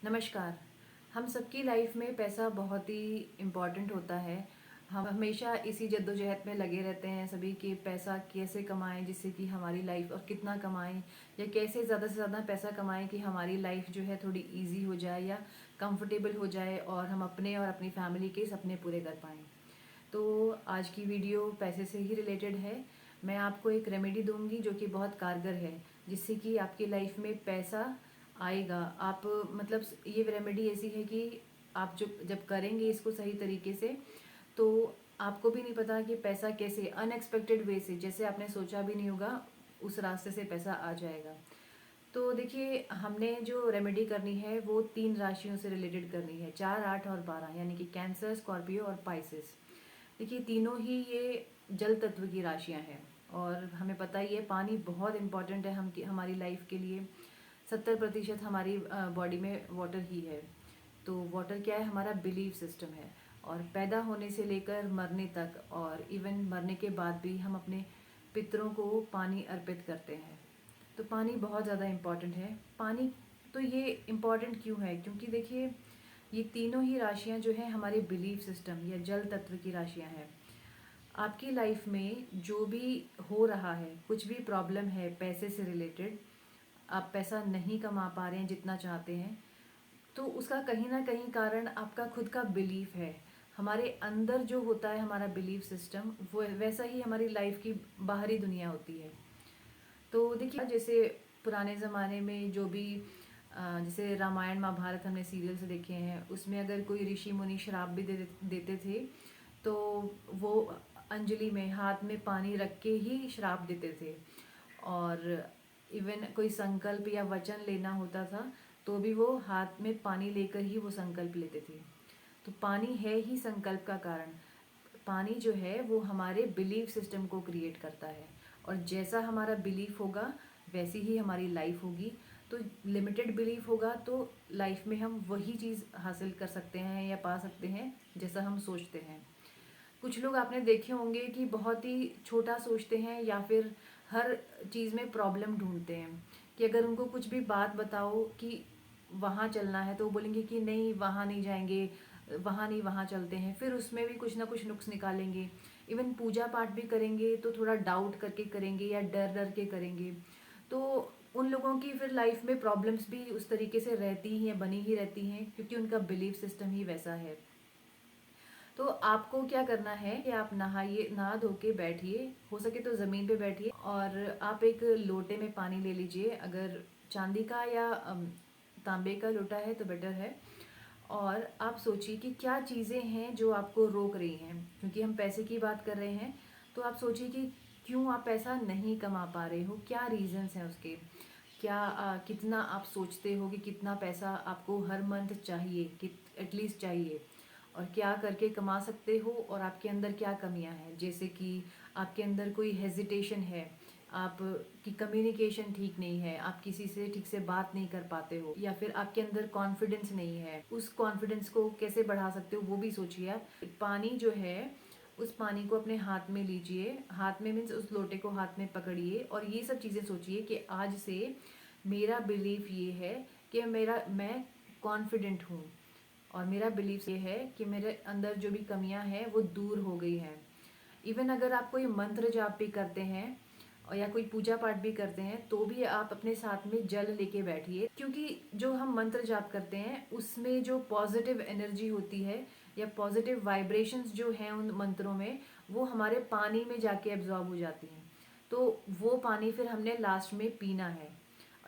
नमस्कार। हम सबकी लाइफ में पैसा बहुत ही इम्पॉर्टेंट होता है। हम हमेशा इसी जद्दोजहद में लगे रहते हैं सभी कि पैसा कैसे कमाएं जिससे कि हमारी लाइफ और कितना कमाएं या कैसे ज़्यादा से ज़्यादा पैसा कमाएं कि हमारी लाइफ जो है थोड़ी इजी हो जाए या कंफर्टेबल हो जाए और हम अपने और अपनी फैमिली के सपने पूरे कर पाएं। तो आज की वीडियो पैसे से ही रिलेटेड है। मैं आपको एक रेमेडी दूंगी जो कि बहुत कारगर है, जिससे कि आपकी लाइफ में पैसा आएगा। आप मतलब ये रेमेडी ऐसी है कि आप जब करेंगे इसको सही तरीके से, तो आपको भी नहीं पता कि पैसा कैसे अनएक्सपेक्टेड वे से, जैसे आपने सोचा भी नहीं होगा, उस रास्ते से पैसा आ जाएगा। तो देखिए, हमने जो रेमेडी करनी है वो 3 राशियों से रिलेटेड करनी है, 4, 8 और 12, यानी कि कैंसर, स्कॉर्पियो और पाइसेस। देखिए, तीनों ही ये जल तत्व की राशियां हैं और हमें पता ही है पानी बहुत इम्पॉर्टेंट है हमारी लाइफ के लिए। 70% हमारी बॉडी में वाटर ही है। तो वाटर क्या है? हमारा बिलीफ सिस्टम है। और पैदा होने से लेकर मरने तक और इवन मरने के बाद भी हम अपने पितरों को पानी अर्पित करते हैं। तो पानी बहुत ज़्यादा इम्पॉर्टेंट है। पानी तो ये इम्पॉर्टेंट क्यों है? क्योंकि देखिए, ये तीनों ही राशियां जो है हमारे बिलीफ सिस्टम या जल तत्व की राशियां हैं। आपकी लाइफ में जो भी हो रहा है, कुछ भी प्रॉब्लम है पैसे से रिलेटेड, आप पैसा नहीं कमा पा रहे हैं जितना चाहते हैं, तो उसका कहीं ना कहीं कारण आपका खुद का बिलीफ है। हमारे अंदर जो होता है हमारा बिलीफ सिस्टम, वो वैसा ही हमारी लाइफ की बाहरी दुनिया होती है। तो देखिए, जैसे पुराने ज़माने में जो भी जैसे रामायण महाभारत हमने सीरियल से देखे हैं, उसमें अगर कोई ऋषि मुनि श्राप भी देते थे, तो वो अंजलि में हाथ में पानी रख के ही श्राप देते थे। और इवन कोई संकल्प या वचन लेना होता था, तो भी वो हाथ में पानी लेकर ही वो संकल्प लेते थे। तो पानी है ही संकल्प का कारण। पानी जो है वो हमारे बिलीफ सिस्टम को क्रिएट करता है, और जैसा हमारा बिलीफ होगा वैसी ही हमारी लाइफ होगी। तो लिमिटेड बिलीफ होगा तो लाइफ में हम वही चीज़ हासिल कर सकते हैं या पा सकते हैं जैसा हम सोचते हैं। कुछ लोग आपने देखे होंगे कि बहुत ही छोटा सोचते हैं या फिर हर चीज़ में प्रॉब्लम ढूंढते हैं। कि अगर उनको कुछ भी बात बताओ कि वहाँ चलना है, तो वो बोलेंगे कि नहीं, वहाँ नहीं जाएंगे, वहाँ नहीं, वहाँ चलते हैं। फिर उसमें भी कुछ ना कुछ नुक्स निकालेंगे। इवन पूजा पाठ भी करेंगे तो थोड़ा डाउट करके करेंगे या डर डर के करेंगे। तो उन लोगों की फिर लाइफ में प्रॉब्लम्स भी उस तरीके से रहती ही हैं, बनी ही रहती हैं, क्योंकि उनका बिलीफ सिस्टम ही वैसा है। तो आपको क्या करना है कि आप नहा धो के बैठिए, हो सके तो ज़मीन पे बैठिए, और आप एक लोटे में पानी ले लीजिए। अगर चांदी का या तांबे का लोटा है तो बेटर है। और आप सोचिए कि क्या चीज़ें हैं जो आपको रोक रही हैं, क्योंकि हम पैसे की बात कर रहे हैं। तो आप सोचिए कि क्यों आप पैसा नहीं कमा पा रहे हो, क्या रीजंस हैं उसके। क्या कितना आप सोचते हो कि कितना पैसा आपको हर मंथ चाहिए, कि एटलीस्ट चाहिए, और क्या करके कमा सकते हो, और आपके अंदर क्या कमियां हैं। जैसे कि आपके अंदर कोई हेजिटेशन है, आप की कम्युनिकेशन ठीक नहीं है, आप किसी से ठीक से बात नहीं कर पाते हो, या फिर आपके अंदर कॉन्फिडेंस नहीं है, उस कॉन्फिडेंस को कैसे बढ़ा सकते हो वो भी सोचिए आप। पानी जो है, उस पानी को अपने हाथ में लीजिए, हाथ में मीन्स उस लोटे को हाथ में पकड़िए, और ये सब चीज़ें सोचिए कि आज से मेरा बिलीफ ये है कि मैं कॉन्फिडेंट हूँ, और मेरा बिलीफ ये है कि मेरे अंदर जो भी कमियां हैं वो दूर हो गई हैं। इवन अगर आप कोई मंत्र जाप भी करते हैं और या कोई पूजा पाठ भी करते हैं, तो भी आप अपने साथ में जल लेके बैठिए, क्योंकि जो हम मंत्र जाप करते हैं उसमें जो पॉजिटिव एनर्जी होती है या पॉजिटिव वाइब्रेशंस जो हैं उन मंत्रों में, वो हमारे पानी में जाके एब्जॉर्ब हो जाती हैं। तो वो पानी फिर हमने लास्ट में पीना है।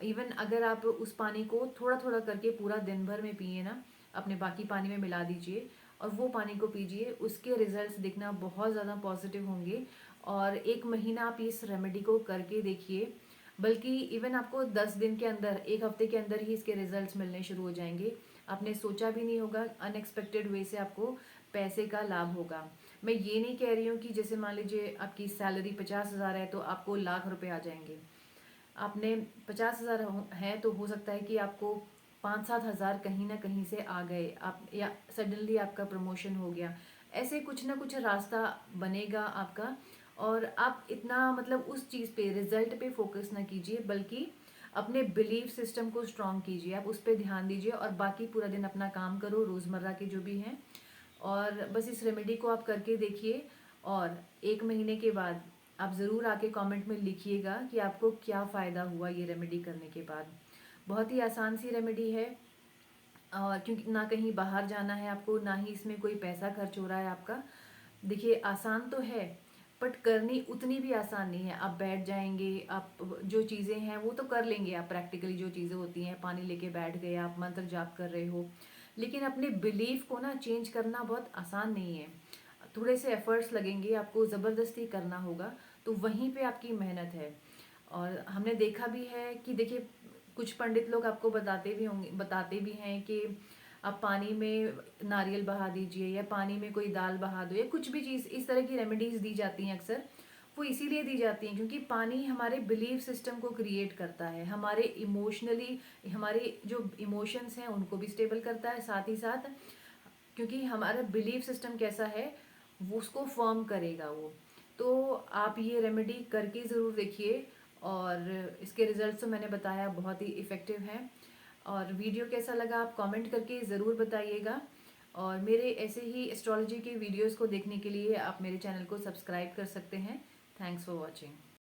इवन अगर आप उस पानी को थोड़ा थोड़ा करके पूरा दिन भर में पिए ना, अपने बाकी पानी में मिला दीजिए और वो पानी को पीजिए, उसके रिजल्ट्स दिखना बहुत ज़्यादा पॉजिटिव होंगे। और 1 महीना आप इस रेमेडी को करके देखिए, बल्कि इवन आपको 10 दिन के अंदर, 1 हफ्ते के अंदर ही इसके रिजल्ट्स मिलने शुरू हो जाएंगे। आपने सोचा भी नहीं होगा, अनएक्सपेक्टेड वे से आपको पैसे का लाभ होगा। मैं ये नहीं कह रही हूँ कि जैसे मान लीजिए आपकी सैलरी 50,000 है तो आपको लाख रुपए आ जाएंगे। आपने 50,000 है तो हो सकता है कि आपको 5-7 हज़ार कहीं ना कहीं से आ गए, आप या सडनली आपका प्रमोशन हो गया। ऐसे कुछ ना कुछ रास्ता बनेगा आपका। और आप इतना मतलब उस चीज़ पे, रिजल्ट पे फोकस ना कीजिए, बल्कि अपने बिलीफ सिस्टम को स्ट्रॉन्ग कीजिए, आप उस पर ध्यान दीजिए और बाकी पूरा दिन अपना काम करो रोज़मर्रा के जो भी हैं। और बस इस रेमेडी को आप करके देखिए और 1 महीने के बाद आप ज़रूर आके कमेंट में लिखिएगा कि आपको क्या फ़ायदा हुआ ये रेमेडी करने के बाद। बहुत ही आसान सी रेमेडी है और क्योंकि ना कहीं बाहर जाना है आपको, ना ही इसमें कोई पैसा खर्च हो रहा है आपका। देखिए आसान तो है बट करनी उतनी भी आसान नहीं है। आप बैठ जाएंगे, आप जो चीज़ें हैं वो तो कर लेंगे, आप प्रैक्टिकली जो चीज़ें होती हैं, पानी लेके बैठ गए, आप मंत्र जाप कर रहे हो, लेकिन अपने बिलीफ को ना चेंज करना बहुत आसान नहीं है। थोड़े से एफर्ट्स लगेंगे, आपको ज़बरदस्ती करना होगा, तो वहीं पे आपकी मेहनत है। और हमने देखा भी है कि देखिए कुछ पंडित लोग आपको बताते भी हैं कि आप पानी में नारियल बहा दीजिए या पानी में कोई दाल बहा दो या कुछ भी चीज़, इस तरह की रेमेडीज दी जाती हैं अक्सर। वो इसीलिए दी जाती हैं क्योंकि पानी हमारे बिलीफ सिस्टम को क्रिएट करता है, हमारे इमोशनली, हमारे जो इमोशंस हैं उनको भी स्टेबल करता है, साथ ही साथ क्योंकि हमारा बिलीफ सिस्टम कैसा है वो उसको फॉर्म करेगा वो। तो आप ये रेमेडी करके ज़रूर देखिए और इसके रिजल्ट्स तो मैंने बताया बहुत ही इफ़ेक्टिव हैं। और वीडियो कैसा लगा आप कमेंट करके ज़रूर बताइएगा। और मेरे ऐसे ही एस्ट्रोलॉजी के वीडियोस को देखने के लिए आप मेरे चैनल को सब्सक्राइब कर सकते हैं। Thanks for watching.